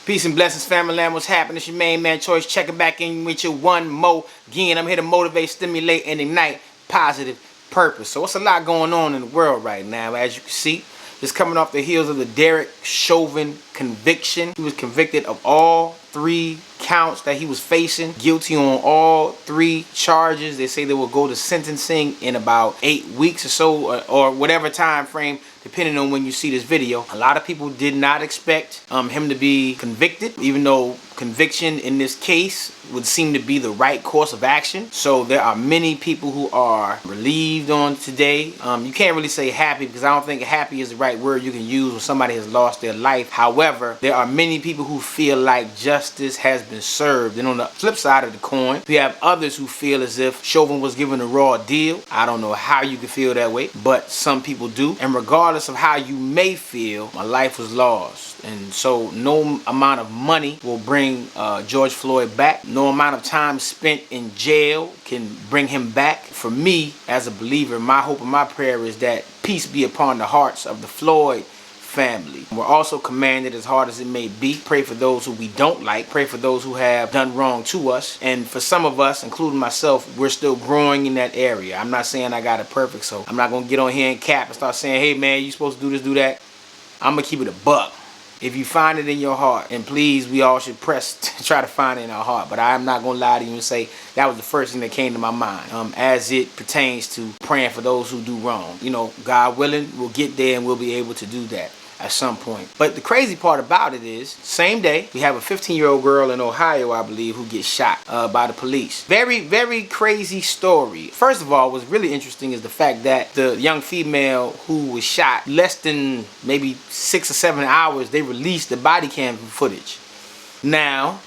Peace and blessings, family land. What's happening? It's your main man Choyce, checking back in with you one more again. I'm here to motivate, stimulate, and ignite positive purpose. So what's a lot going on in the world right now? As you can see, just coming off the heels of the Derek Chauvin conviction. He was convicted of all 3 counts that he was facing, guilty on all 3 charges. They say they will go to sentencing in about 8 weeks or so, or whatever time frame, depending on when you see this video. A lot of people did not expect him to be convicted, even though conviction in this case would seem to be the right course of action. So there are many people who are relieved on today. You can't really say happy, because I don't think happy is the right word you can use when somebody has lost their life. However, there are many people who feel like justice has been served. And on the flip side of the coin, we have others who feel as if Chauvin was given a raw deal. I don't know how you can feel that way, but some people do. And regardless of how you may feel, my life was lost. And so no amount of money will bring George Floyd back. No amount of time spent in jail can bring him back. For me, as a believer, my hope and my prayer is that peace be upon the hearts of the Floyd family. We're also commanded, as hard as it may be, pray for those who we don't like, pray for those who have done wrong to us. And for some of us, including myself, we're still growing in that area. I'm not saying I got it perfect, so I'm not gonna get on here and cap and start saying, hey man, you supposed to do this, do that. I'm gonna keep it a buck. If you find it in your heart, and please, we all should press to try to find it in our heart, but I'm not going to lie to you and say that was the first thing that came to my mind as it pertains to praying for those who do wrong. You know, God willing, we'll get there and we'll be able to do that at some point. But the crazy part about it is, same day, we have a 15-year-old girl in Ohio, I believe, who gets shot by the police. Very, very crazy story. First of all, what's really interesting is the fact that the young female who was shot, less than maybe 6 or 7 hours, they released the body cam footage. Now,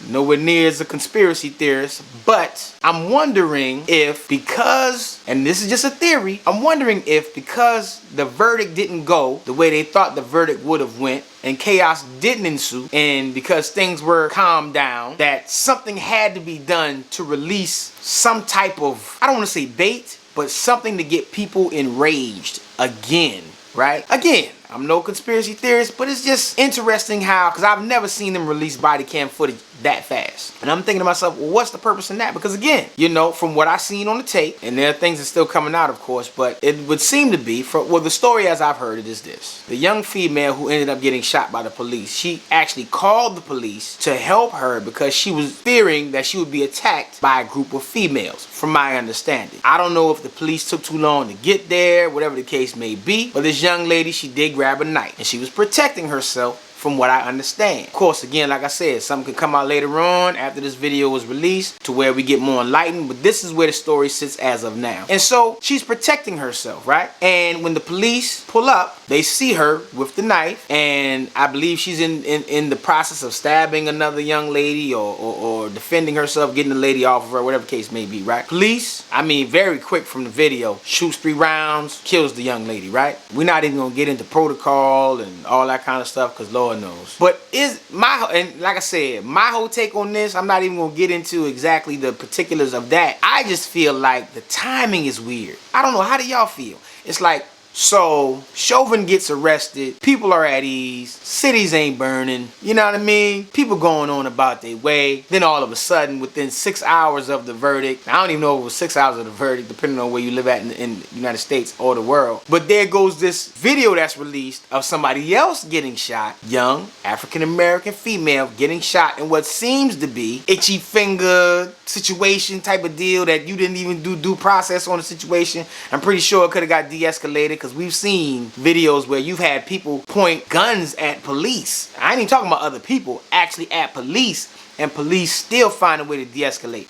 nowhere near as a conspiracy theorist, but I'm wondering if, because, and this is just a theory, I'm wondering if because the verdict didn't go the way they thought the verdict would have went, and chaos didn't ensue, and because things were calmed down, that something had to be done to release some type of, I don't want to say bait, but something to get people enraged again, right? Again, I'm no conspiracy theorist, but it's just interesting how, because I've never seen them release body cam footage that fast. And I'm thinking to myself, well, what's the purpose in that? Because again, you know, from what I've seen on the tape, and there are things that are still coming out, of course, but it would seem to be, well, the story as I've heard it is this. The young female who ended up getting shot by the police, she actually called the police to help her because she was fearing that she would be attacked by a group of females, from my understanding. I don't know if the police took too long to get there, whatever the case may be, but this young lady, she did grab a knife, and she was protecting herself, from what I understand. Of course, again, like I said, something could come out later on after this video was released to where we get more enlightened, but this is where the story sits as of now. And so she's protecting herself, right? And when the police pull up, they see her with the knife, and I believe she's in the process of stabbing another young lady or defending herself, getting the lady off of her, whatever the case may be, right? Police, I mean, very quick from the video, shoots 3 rounds, kills the young lady, right? We're not even gonna get into protocol and all that kind of stuff, because Lord knows. But and like I said, my whole take on this, I'm not even gonna get into exactly the particulars of that. I just feel like the timing is weird. I don't know, how do y'all feel? It's like, so Chauvin gets arrested, people are at ease, cities ain't burning, you know what I mean? People going on about their way. Then all of a sudden, within 6 hours of the verdict, I don't even know if it was 6 hours of the verdict, depending on where you live at in the United States or the world. But there goes this video that's released of somebody else getting shot, young African-American female getting shot in what seems to be itchy finger situation type of deal, that you didn't even do due process on the situation. I'm pretty sure it could have got de-escalated, because we've seen videos where you've had people point guns at police. I ain't even talking about other people, actually at police, and police still find a way to de-escalate.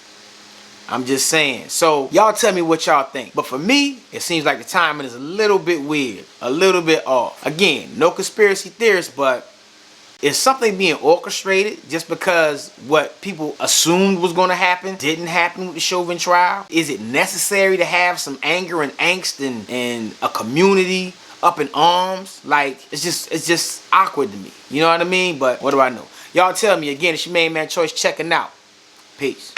I'm just saying. So y'all tell me what y'all think. But for me, it seems like the timing is a little bit weird, a little bit off. Again, no conspiracy theorists, but is something being orchestrated just because what people assumed was going to happen didn't happen with the Chauvin trial? Is it necessary to have some anger and angst and a community up in arms? Like, it's just awkward to me. You know what I mean? But what do I know? Y'all tell me. Again, it's your main man Choyce checking out. Peace.